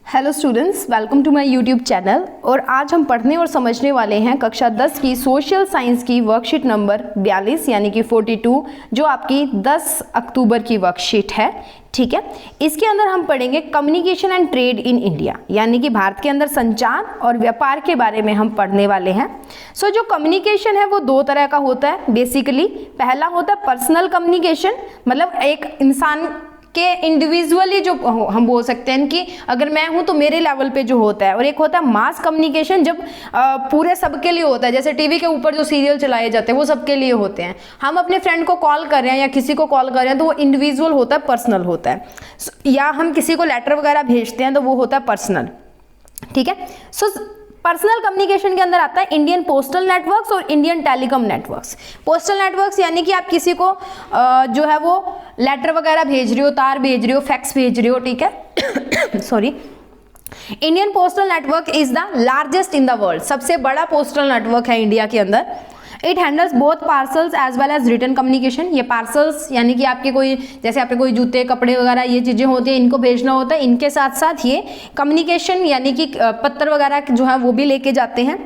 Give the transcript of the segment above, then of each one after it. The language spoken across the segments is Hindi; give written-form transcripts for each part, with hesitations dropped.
Hello students, welcome to my YouTube channel. और आज हम पढ़ने और समझने वाले हैं कक्षा 10 की सोशल साइंस की वर्कशीट नंबर 42 यानी कि 42, जो आपकी 10 अक्टूबर की वर्कशीट है। ठीक है, इसके अंदर हम पढ़ेंगे communication and trade in India, यानी कि भारत के अंदर संचार और व्यापार के बारे में हम पढ़ने वाले हैं। जो कम्युनिकेशन है वो दो तरह का होता है बेसिकली। पहला होता है पर्सनल कम्युनिकेशन, मतलब एक इंसान के इंडिविजुअली जो हम बोल सकते हैं कि अगर मैं हूं तो मेरे लेवल पे जो होता है। और एक होता है मास कम्युनिकेशन, जब पूरे सबके लिए होता है। जैसे टीवी के ऊपर जो सीरियल चलाए जाते हैं वो सबके लिए होते हैं। हम अपने फ्रेंड को कॉल कर रहे हैं या किसी को कॉल कर रहे हैं तो वो इंडिविजुअल होता है, पर्सनल होता है। या हम किसी को लेटर वगैरह भेजते हैं तो वो होता है पर्सनल। ठीक है, पर्सनल कम्युनिकेशन के अंदर आता है इंडियन पोस्टल नेटवर्क्स और Indian telecom networks. Postal networks यानी कि आप किसी को जो है वो लेटर वगैरह भेज रहे हो, तार भेज रहे हो, फैक्स भेज रहे हो। ठीक है sorry. Indian postal network is the largest in the world, सबसे बड़ा पोस्टल नेटवर्क है इंडिया के अंदर। It handles both parcels as well as return communication. ये पार्सल्स यानी कि आपके कोई, जैसे आपके कोई जूते कपड़े वगैरह ये चीज़ें होती हैं, इनको भेजना होता है। इनके साथ साथ ये कम्युनिकेशन यानी कि पत्र वगैरह जो है वो भी लेके जाते हैं।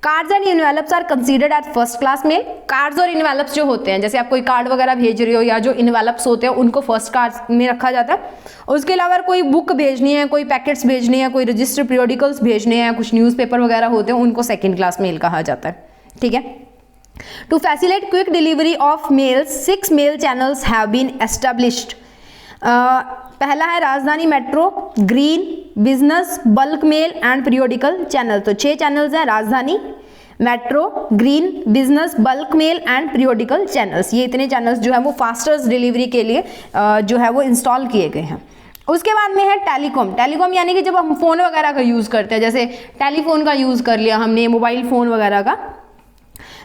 Cards and envelopes are considered at first class mail. Cards और इनवेलप्स जो होते हैं, जैसे आप कोई कार्ड वगैरह भेज रहे हो या जो इनवेलप्स होते हैं उनको फर्स्ट क्लास में रखा जाता है। उसके अलावा कोई बुक भेजनी है, कोई पैकेट्स भेजने हैं, कोई रजिस्टर पीरियोडिकल्स भेजने हैं, कुछ न्यूज़पेपर वगैरह होते हैं, उनको सेकेंड क्लास मेल कहा जाता है। ठीक है, to facilitate quick delivery of mails 6 mail channels have been established। पहला है राजधानी metro, green, business, bulk male and periodical channel. तो 6 चैनल्स हैं, राजधानी, metro, green, business, bulk male and periodical channels. ये इतने चैनल्स जो है वो फास्टेस्ट डिलीवरी के लिए जो है वो इंस्टॉल किए गए हैं। उसके बाद में है टेलीकॉम। टेलीकॉम यानी कि जब हम फोन वगैरह का यूज़ करते हैं, जैसे टेलीफोन का यूज़ कर लिया हमने, मोबाइल फ़ोन वगैरह का।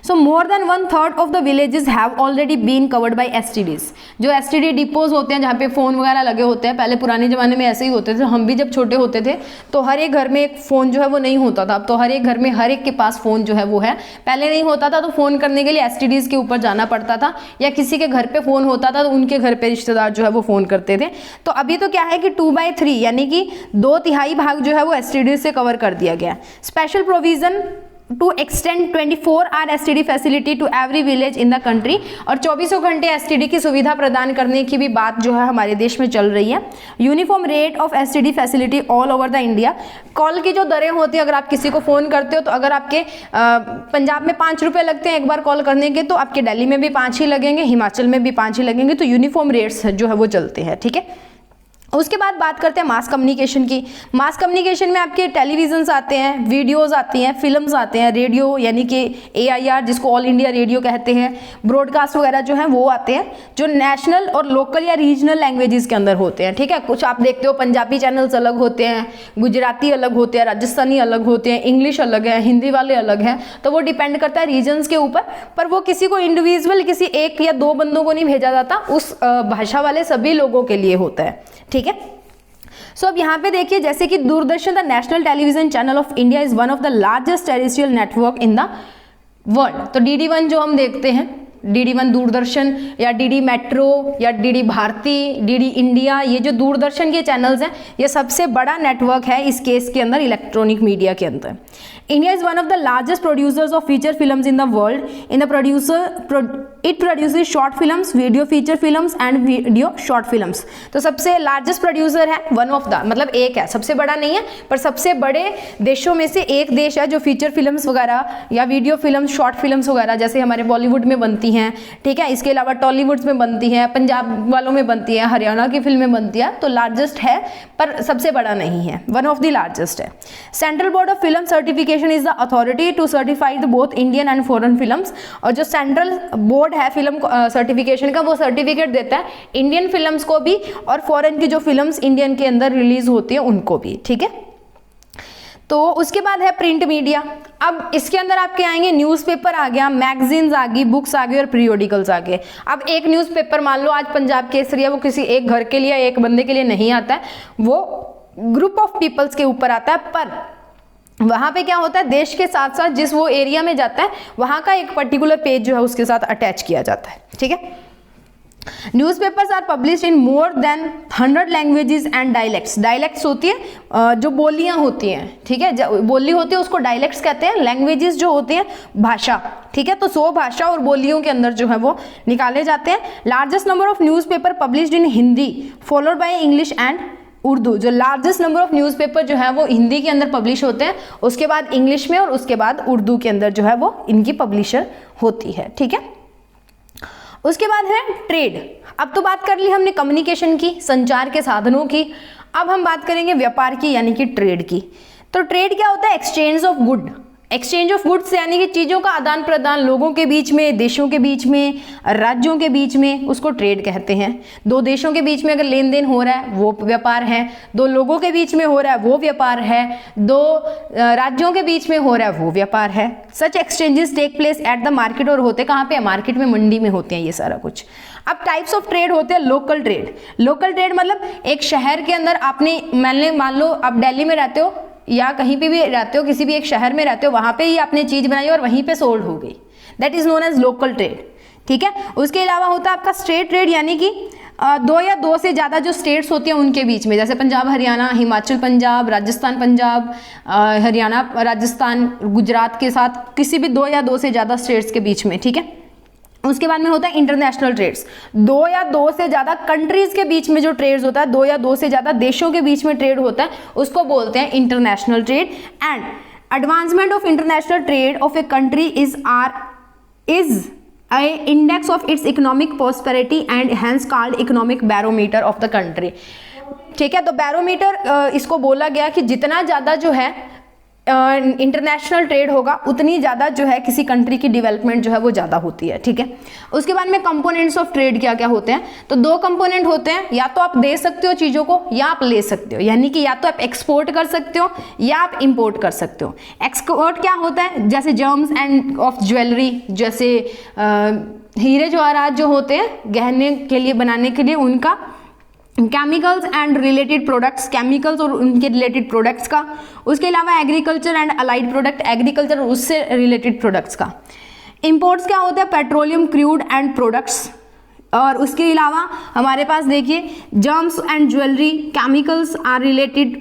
So more than 1/3 of the villages have already been covered by STDs। जो STD डिपोज होते हैं जहाँ पे फ़ोन वगैरह लगे होते हैं, पहले पुराने ज़माने में ऐसे ही होते थे। हम भी जब छोटे होते थे तो हर एक घर में एक फ़ोन जो है वो नहीं होता था। अब तो हर एक घर में हर एक के पास फ़ोन जो है वो है। पहले नहीं होता था तो फ़ोन करने के लिए STDs के ऊपर जाना पड़ता था, या किसी के घर पर फ़ोन होता था तो उनके घर पर रिश्तेदार जो है वो फ़ोन करते थे। तो अभी तो क्या है कि 2/3 यानी कि 2/3 भाग जो है वो STDs से कवर कर दिया गया। Special provision to extend 24 hour STD facility to every village in the country. और 24 घंटे STD की सुविधा प्रदान करने की भी बात जो है हमारे देश में चल रही है। Uniform rate of STD facility all over the India. Call की जो दरें होती है, अगर आप किसी को फ़ोन करते हो तो अगर आपके पंजाब में 5 रुपये लगते हैं एक बार कॉल करने के, तो आपके दिल्ली में भी 5 ही लगेंगे, हिमाचल में भी 5 ही लगेंगे। तो यूनिफॉर्म रेट्स जो है वो चलते हैं। ठीक है, उसके बाद बात करते हैं मास कम्युनिकेशन की। मास कम्युनिकेशन में आपके टेलीविजन्स आते हैं, वीडियोस आती हैं, फिल्म्स आते हैं, रेडियो यानी कि AIR जिसको ऑल इंडिया रेडियो कहते हैं, ब्रॉडकास्ट वगैरह जो हैं वो आते हैं, जो नेशनल और लोकल या रीजनल लैंग्वेजेस के अंदर होते हैं। ठीक है, कुछ आप देखते हो पंजाबी चैनल्स अलग होते हैं, गुजराती अलग होते हैं, राजस्थानी अलग होते हैं, इंग्लिश अलग है, हिंदी वाले अलग हैं। तो वो डिपेंड करता है रीजन्स के ऊपर, पर वो किसी को इंडिविजुअल किसी 1 या 2 बंदों को नहीं भेजा जाता, उस भाषा वाले सभी लोगों के लिए होता है। ठीक है, अब यहाँ पे देखिए, जैसे कि Doordarshan the national television channel of India is one of the largest terrestrial network in the world. तो DD1 जो हम देखते हैं, DD1 दूरदर्शन या DD मेट्रो या DD भारती, DD इंडिया, ये जो दूरदर्शन के चैनल्स हैं ये सबसे बड़ा नेटवर्क है इस केस के अंदर, इलेक्ट्रॉनिक मीडिया के अंदर। India is one of the largest producers of feature films in the world. It produces short films, video feature films and video short films. तो सबसे लार्जेस्ट प्रोड्यूसर है, वन ऑफ द, मतलब एक है, सबसे बड़ा नहीं है पर सबसे बड़े देशों में से एक देश है जो फीचर फिल्म्स वगैरह या वीडियो फिल्म्स, शॉर्ट फिल्म्स वगैरह जैसे हमारे बॉलीवुड में बनती हैं। ठीक है, इसके अलावा टॉलीवुड में बनती हैं, पंजाब वालों में बनती है, हरियाणा की फिल्में बनती है। तो लार्जेस्ट है पर सबसे बड़ा नहीं है, वन ऑफ द लार्जेस्ट है। Central board of film certification is the authority to certify the both Indian and foreign films. और जो सेंट्रल बोर्ड है फिल्म सर्टिफिकेशन का, वो सर्टिफिकेट देता है इंडियन फिल्म्स को भी और फॉरेन की जो फिल्म्स इंडियन के अंदर रिलीज होती है उनको भी। ठीक है, तो उसके बाद है प्रिंट मीडिया। अब इसके अंदर आपके आएंगे न्यूज़पेपर आ गया, मैगजीन्स आ गई, बुक्स आ गई और पीरियोडिकल्स आ गए। अब एक न्यूज़पेपर मान लो आज पंजाब केसरी है, वो किसी एक घर के लिए, एक बंदे के लिए नहीं आता है, वो ग्रुप ऑफ पीपल्स के ऊपर आता है। पर वहाँ पे क्या होता है, देश के साथ साथ जिस वो एरिया में जाता है वहाँ का एक पर्टिकुलर पेज जो है उसके साथ अटैच किया जाता है। ठीक है, newspapers are publish in more than 100 languages and dialects. Dialects होती है जो बोलियां होती हैं, ठीक है, बोली होती है उसको डायलेक्ट्स कहते हैं। लैंग्वेजेस जो होती हैं भाषा, ठीक है, तो 100 भाषा और बोलियों के अंदर जो है वो निकाले जाते हैं। Largest number of newspaper published in Hindi followed by English and Urdu. जो लार्जेस्ट नंबर ऑफ न्यूज़पेपर जो है वो हिंदी के अंदर पब्लिश होते हैं, उसके बाद इंग्लिश में और उसके बाद उर्दू के अंदर जो है वो इनकी पब्लिशर होती है, ठीक है। उसके बाद है ट्रेड। अब तो बात कर ली हमने कम्युनिकेशन की, संचार के साधनों की। अब हम बात करेंगे व्यापार की यानी कि ट्रेड की। तो ट्रेड क्या होता है? Exchange of good. Exchange of goods यानी कि चीज़ों का आदान प्रदान लोगों के बीच में, देशों के बीच में, राज्यों के बीच में, उसको ट्रेड कहते हैं। दो देशों के बीच में अगर लेन देन हो रहा है वो व्यापार है, दो लोगों के बीच में हो रहा है वो व्यापार है, दो राज्यों के बीच में हो रहा है वो व्यापार है। Such exchanges take place at the market. और होते कहाँ पे? मार्केट में, मंडी में होते हैं ये सारा कुछ। अब टाइप्स ऑफ ट्रेड होते हैं लोकल ट्रेड। लोकल ट्रेड मतलब एक शहर के अंदर आपने, मान लो आप दिल्ली में रहते हो या कहीं पे भी रहते हो, किसी भी एक शहर में रहते हो, वहां पे ही आपने चीज बनाई और वहीं पे सोल्ड हो गई, that is known as local trade, ठीक है। उसके अलावा होता है आपका स्टेट ट्रेड यानी कि दो या दो से ज़्यादा जो स्टेट्स होती हैं उनके बीच में, जैसे पंजाब हरियाणा, हिमाचल पंजाब, राजस्थान पंजाब, हरियाणा राजस्थान, गुजरात के साथ किसी भी दो या दो से ज़्यादा स्टेट्स के बीच में, ठीक है। उसके बाद में होता है इंटरनेशनल ट्रेड्स। दो या दो से ज़्यादा कंट्रीज के बीच में जो ट्रेड्स होता है, दो या दो से ज़्यादा देशों के बीच में ट्रेड होता है, उसको बोलते हैं international trade. And advancement of international trade off a country is a index of its economic prosperity and hence called economic barometer of the country, ठीक है। तो बैरोमीटर इसको बोला गया कि जितना ज़्यादा जो है इंटरनेशनल ट्रेड होगा उतनी ज़्यादा जो है किसी कंट्री की डेवलपमेंट जो है वो ज़्यादा होती है, ठीक है। उसके बाद में कंपोनेंट्स ऑफ ट्रेड क्या क्या होते हैं? तो दो कंपोनेंट होते हैं, या तो आप दे सकते हो चीज़ों को या आप ले सकते हो, यानी कि या तो आप एक्सपोर्ट कर सकते हो या आप इंपोर्ट कर सकते हो। एक्सपोर्ट क्या होता है? जैसे जर्म्स एंड ऑफ ज्वेलरी, जैसे हीरे जवाहरात जो होते हैं गहने के लिए बनाने के लिए, उनका chemicals and related products, chemicals और उनके रिलेटेड प्रोडक्ट्स का। उसके अलावा agriculture and allied product, agriculture और उससे रिलेटेड प्रोडक्ट्स का। इंपोर्ट्स क्या होता है? Petroleum, crude and products. और उसके अलावा हमारे पास देखिए gems and jewellery, chemicals are related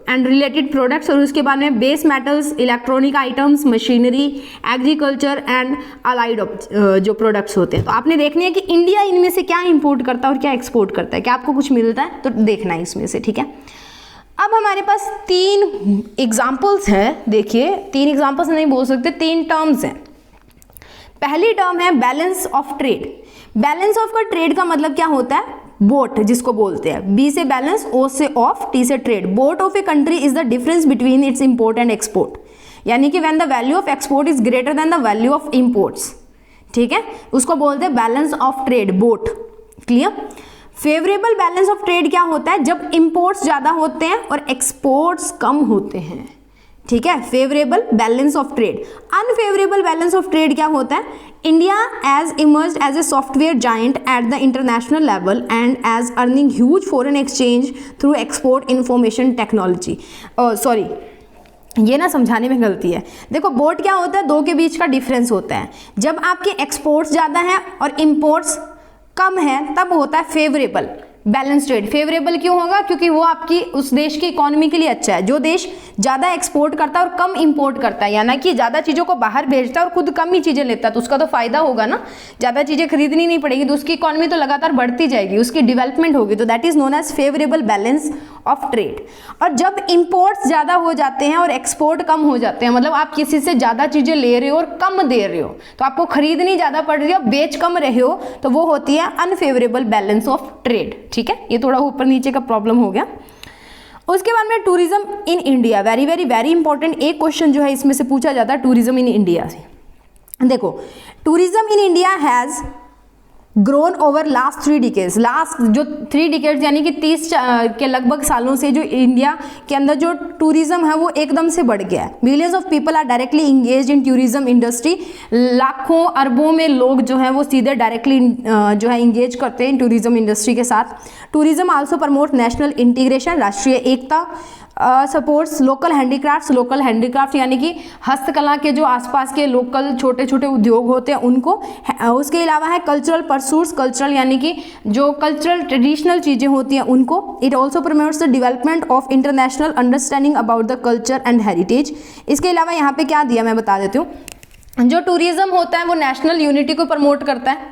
and related products. और उसके बाद में base metals, electronic items, machinery, agriculture and allied जो प्रोडक्ट्स होते हैं। तो आपने देखनी है कि इंडिया इनमें से क्या इंपोर्ट करता है और क्या एक्सपोर्ट करता है, क्या आपको कुछ मिलता है तो देखना है इसमें से, ठीक है। अब हमारे पास 3 एग्जाम्पल्स हैं, देखिए 3 एग्जाम्पल्स नहीं बोल सकते, 3 टर्म्स हैं। पहली टर्म है balance of trade. Balance of का ट्रेड का मतलब क्या होता है? बोट जिसको बोलते हैं, बी से बैलेंस, ओ से ऑफ, टी से trade. Boat of a country is the difference between its import and export, यानी कि when the value of export is greater than the value of imports, ठीक है, उसको बोलते हैं balance of trade, boat. Clear? Favourable balance of trade क्या होता है? जब इंपोर्ट्स ज्यादा होते हैं और एक्सपोर्ट्स कम होते हैं, ठीक है, favourable balance of trade. Unfavourable balance of trade क्या होता है? India has emerged as a software giant at the international level and has earning huge foreign exchange through export information technology. Sorry, ये ना समझाने में गलती है। देखो बोट क्या होता है? दो के बीच का डिफरेंस होता है। जब आपके एक्सपोर्ट्स ज़्यादा हैं और इम्पोर्ट्स कम है तब होता है फेवरेबल बैलेंस ट्रेड। फेवरेबल क्यों होगा? क्योंकि वो आपकी उस देश की इकोनॉमी के लिए अच्छा है। जो देश ज़्यादा एक्सपोर्ट करता है और कम इंपोर्ट करता है, यानी कि ज़्यादा चीज़ों को बाहर भेजता है और खुद कम ही चीज़ें लेता है, तो उसका तो फायदा होगा ना, ज़्यादा चीज़ें खरीदनी नहीं पड़ेगी, तो उसकी इकोनॉमी तो लगातार बढ़ती जाएगी, उसकी डेवलपमेंट होगी। तो that is known as favourable balance of trade. और जब इंपोर्ट्स ज़्यादा हो जाते हैं और एक्सपोर्ट कम हो जाते हैं, मतलब आप किसी से ज़्यादा चीज़ें ले रहे हो और कम दे रहे हो, तो आपको खरीदनी ज़्यादा पड़ रही है, बेच कम रहे हो, तो वो होती है अनफेवरेबल बैलेंस ऑफ ट्रेड, ठीक है। ये थोड़ा ऊपर नीचे का प्रॉब्लम हो गया। उसके बाद में tourism in India, very very very important एक क्वेश्चन जो है इसमें से पूछा जाता है टूरिज्म इन इंडिया से। देखो tourism in India has grown over last 3 decades. Last जो 3 डिकेड्स यानी कि 30 के लगभग सालों से जो इंडिया के अंदर जो टूरिज्म है वो एकदम से बढ़ गया है। Millions of people are directly engage in tourism industry. लाखों अरबों में लोग जो हैं वो सीधे डायरेक्टली जो है इंगेज करते हैं टूरिज्म इंडस्ट्री के साथ। Tourism also promote national integration, राष्ट्रीय एकता, supports local handicrafts. Local handicraft यानी कि हस्तकला के जो आसपास के लोकल छोटे छोटे उद्योग होते हैं उनको। उसके अलावा है कल्चरल परसूट्स कल्चरल, यानी कि जो कल्चरल ट्रेडिशनल चीज़ें होती हैं उनको। It also promotes the development of international understanding about the culture and heritage. इसके अलावा यहाँ पे क्या दिया मैं बता देती हूँ। जो टूरिज्म होता है वो नेशनल यूनिटी को प्रमोट करता है,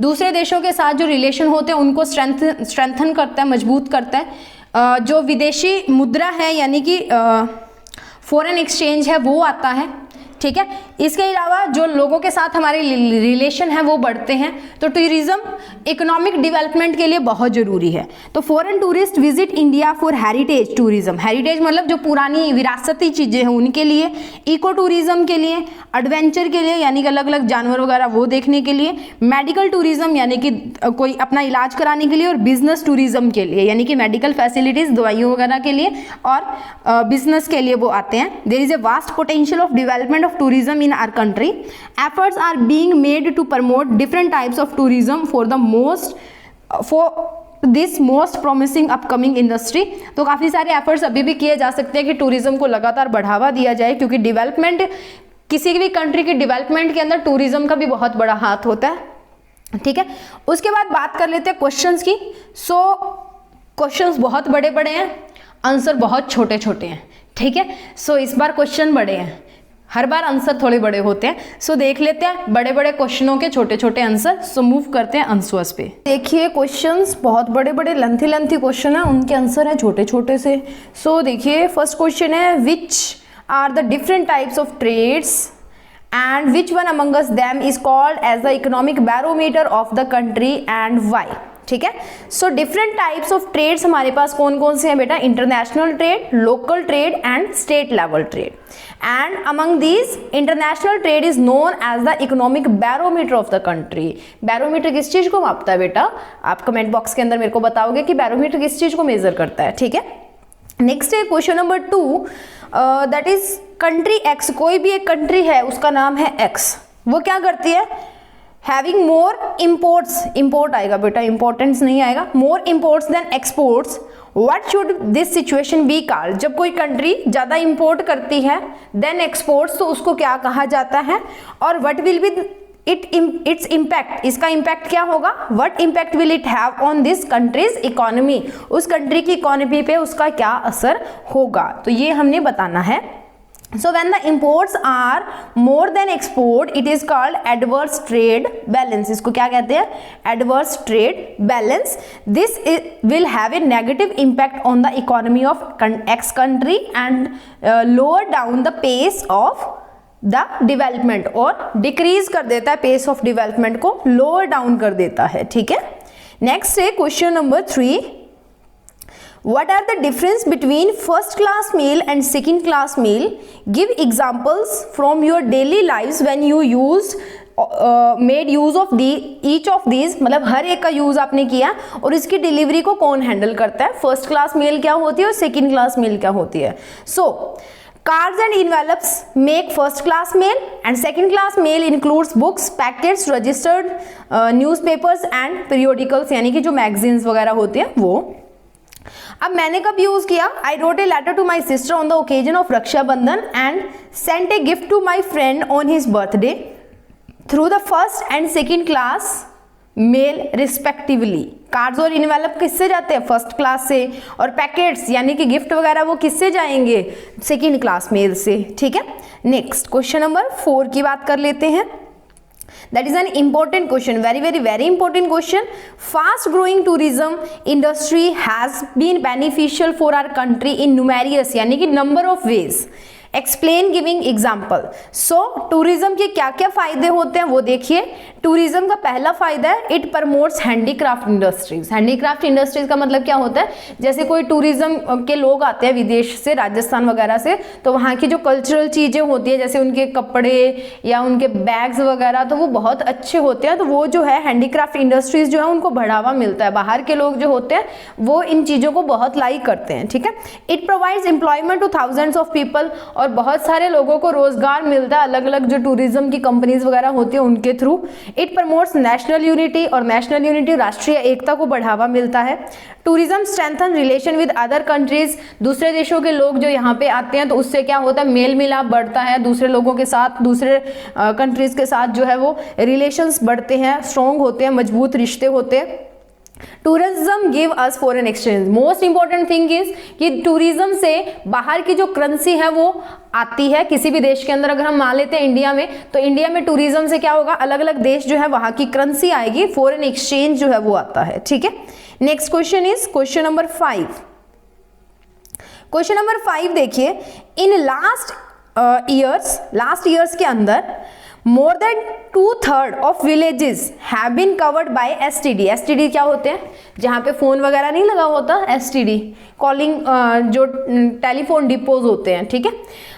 दूसरे देशों के साथ जो रिलेशन होते हैं उनको स्ट्रेंथन करता है, मजबूत करता है। जो विदेशी मुद्रा है यानी कि फॉरेन एक्सचेंज है वो आता है, ठीक है। इसके अलावा जो लोगों के साथ हमारे रिलेशन है वो बढ़ते हैं। तो टूरिज्म इकोनॉमिक डेवलपमेंट के लिए बहुत ज़रूरी है। तो foreign tourist visit India for heritage tourism, heritage मतलब जो पुरानी विरासती चीज़ें हैं उनके लिए, इको टूरिज्म के लिए, एडवेंचर के लिए यानी कि अलग अलग जानवर वगैरह वो देखने के लिए, मेडिकल टूरिज्म यानी कि कोई अपना इलाज कराने के लिए, और बिजनेस टूरिज्म के लिए यानी कि मेडिकल फैसिलिटीज़ दवाइयों वगैरह के लिए और बिजनेस के लिए वो आते हैं। There is a vast potential of development of tourism in our country. Efforts are being made to promote different types of tourism for this most promising upcoming industry. तो काफ़ी सारे efforts अभी भी किए जा सकते हैं कि टूरिज्म को लगातार बढ़ावा दिया जाए, क्योंकि डेवलपमेंट, किसी भी कंट्री की डेवलपमेंट के अंदर टूरिज्म का भी बहुत बड़ा हाथ होता है, ठीक है। उसके बाद बात कर लेते हैं क्वेश्चंस की। सो क्वेश्चंस बहुत बड़े बड़े हैं, आंसर बहुत छोटे छोटे हैं, ठीक है। सो इस बार क्वेश्चन बड़े हैं, हर बार आंसर थोड़े बड़े होते हैं। सो देख लेते हैं बड़े बड़े क्वेश्चनों के छोटे छोटे आंसर। सो मूव करते हैं आंसर्स पे। देखिए क्वेश्चंस बहुत बड़े बड़े लेंथी क्वेश्चन है, उनके आंसर हैं छोटे छोटे से। सो देखिए फर्स्ट क्वेश्चन है, which are the different types of trades and which one amongst them is called as the economic barometer of the country and why, ठीक है। So different types of trades हमारे पास कौन कौन से हैं बेटा? International trade, local trade and state level trade. And among these international trade is known as the economic barometer of the country. Barometer किस चीज को मापता है बेटा? आप कमेंट बॉक्स के अंदर मेरे को बताओगे कि बैरोमीटर किस चीज को मेजर करता है, ठीक है। नेक्स्ट है question number 2, that is country x. कोई भी एक कंट्री है उसका नाम है एक्स, वो क्या करती है? हैविंग मोर इम्पोर्ट्स, इम्पोर्ट आएगा बेटा, इंपॉर्टेंस नहीं आएगा, more imports than exports. What should this situation be called? जब कोई कंट्री ज़्यादा इम्पोर्ट करती है देन एक्सपोर्ट्स, तो उसको क्या कहा जाता है? और what will be its impact, इसका इम्पैक्ट क्या होगा? What impact will it have on this countries economy, उस कंट्री की इकोनॉमी पे उसका क्या असर होगा, तो ये हमने बताना है। So when the imports are more than export, it is called adverse trade balance. इसको क्या कहते हैं? Adverse trade balance. This will have a negative impact on the economy of X country and lower down the pace of the development, और decrease कर देता है pace of development को, lower down कर देता है, ठीक है। Next है question number 3. What are the difference between first class meal and second class meal? Give examples from your daily lives when you made use of each of these. मतलब हर एक का यूज आपने किया, और इसकी डिलीवरी को कौन हैंडल करता है? फर्स्ट क्लास मेल क्या होती है और सेकंड क्लास मेल क्या होती है? सो cards and envelopes make first class mail and second class mail includes books, packets, registered newspapers and periodicals, यानी कि जो मैगजीन्स वगैरह होती हैं वो। अब मैंने कब यूज किया? I wrote a letter to my sister on the occasion of Rakshabandhan and sent a gift to my friend on his birthday through the first and second class mail respectively. Cards और इनवेलप किससे जाते हैं? फर्स्ट क्लास से, और पैकेट्स यानी कि गिफ्ट वगैरह वो किससे जाएंगे? सेकेंड क्लास मेल से, ठीक है। नेक्स्ट क्वेश्चन नंबर 4 की बात कर लेते हैं। That is an important question, very important question. Fast growing tourism industry has been beneficial for our country in numerous यानी कि number of ways. Explain giving example. So tourism के क्या क्या फायदे होते हैं वो देखिए। टूरिज्म का पहला फायदा है it promotes handicraft industries. Handicraft industries का मतलब क्या होता है? जैसे कोई टूरिज्म के लोग आते हैं विदेश से, राजस्थान वगैरह से, तो वहाँ की जो कल्चरल चीज़ें होती है जैसे उनके कपड़े या उनके बैग्स वगैरह, तो वो बहुत अच्छे होते हैं। तो वो जो है हैंडीक्राफ्ट इंडस्ट्रीज जो है उनको बढ़ावा मिलता है। बाहर के लोग जो होते हैं वो इन चीज़ों को बहुत लाइक करते हैं, ठीक है। It provides employment two thousands of people, और बहुत सारे लोगों को रोजगार मिलता है अलग अलग जो टूरिज्म की कंपनीज वगैरह होती है उनके through. It promotes national unity, और नेशनल यूनिटी राष्ट्रीय एकता को बढ़ावा मिलता है। Tourism strengthen relation with other countries, दूसरे देशों के लोग जो यहाँ पे आते हैं तो उससे क्या होता है, मेल मिलाप बढ़ता है, दूसरे लोगों के साथ, दूसरे कंट्रीज के साथ जो है वो रिलेशंस बढ़ते हैं, स्ट्रॉन्ग होते हैं, मजबूत रिश्ते होते हैं। Tourism give us foreign exchange, most important thing is कि टूरिज्म से बाहर की जो करेंसी है वो आती है किसी भी देश के अंदर। अगर हम मान लेते हैं इंडिया में, तो इंडिया में टूरिज्म से क्या होगा, अलग अलग देश जो है वहां की करेंसी आएगी, फॉरेन एक्सचेंज जो है वो आता है। ठीक है, next question is question number 5। Question number 5 देखिए, इन लास्ट ईयर्स के अंदर more than 2/3 of villages have been covered by STD. STD क्या होते हैं, जहाँ पे फोन वगैरह नहीं लगा होता, एसटीडी कॉलिंग जो टेलीफोन डिपोज होते हैं। ठीक है,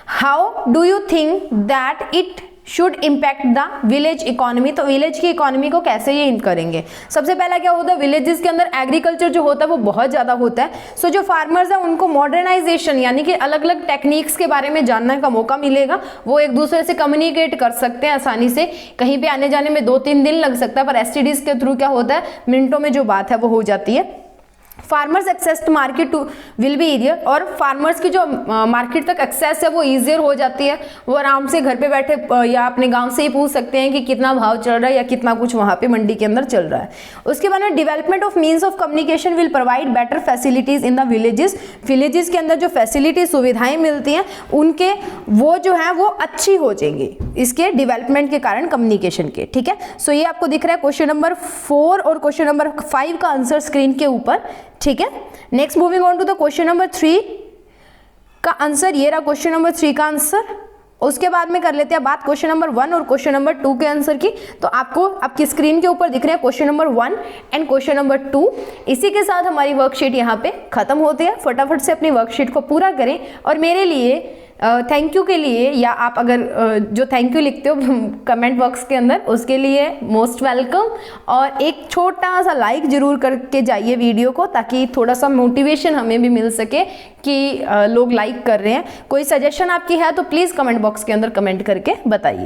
how do you think that it should impact the village economy, तो विलेज की इकोनॉमी को कैसे ये करेंगे। सबसे पहला क्या होता है, विलेजेस के अंदर एग्रीकल्चर जो होता है वो बहुत ज़्यादा होता है। सो जो फार्मर्स हैं उनको मॉडर्नाइजेशन यानी कि अलग अलग टेक्निक्स के बारे में जानने का मौका मिलेगा, वो एक दूसरे से कम्युनिकेट कर सकते हैं आसानी से। कहीं पे आने जाने में 2-3 दिन लग सकता है, पर एसटीडीज के थ्रू क्या होता है, मिनटों में जो बात है वो हो जाती है। Farmers access to market too will be easier, और फार्मर्स की जो मार्केट तक एक्सेस है वो ईजियर हो जाती है। वो आराम से घर पे बैठे या अपने गांव से ही पूछ सकते हैं कि कितना भाव चल रहा है या कितना कुछ वहाँ पे मंडी के अंदर चल रहा है। उसके बाद में development of means of communication will provide better facilities in the villages. Villages के अंदर जो फैसिलिटी सुविधाएं मिलती हैं उनके वो जो है वो अच्छी हो जाएंगी इसके डेवलपमेंट के कारण, कम्युनिकेशन के। ठीक है, सो ये आपको दिख रहा है क्वेश्चन नंबर 4 और क्वेश्चन नंबर 5 का आंसर स्क्रीन के ऊपर। ठीक है, next moving on to the question number 3 का आंसर। ये रहा क्वेश्चन नंबर 3 का आंसर। उसके बाद में कर लेते हैं बात क्वेश्चन नंबर 1 और क्वेश्चन नंबर 2 के आंसर की। तो आपको आपकी स्क्रीन के ऊपर दिख रहे हैं question number 1 and question number 2। इसी के साथ हमारी वर्कशीट यहाँ पे खत्म होती है। फटाफट से अपनी वर्कशीट को पूरा करें, और मेरे लिए थैंक यू के लिए, या आप अगर जो थैंक यू लिखते हो कमेंट बॉक्स के अंदर, उसके लिए मोस्ट वेलकम। और एक छोटा सा लाइक जरूर करके जाइए वीडियो को, ताकि थोड़ा सा मोटिवेशन हमें भी मिल सके कि लोग लाइक कर रहे हैं। कोई सजेशन आपकी है तो प्लीज़ कमेंट बॉक्स के अंदर कमेंट करके बताइए।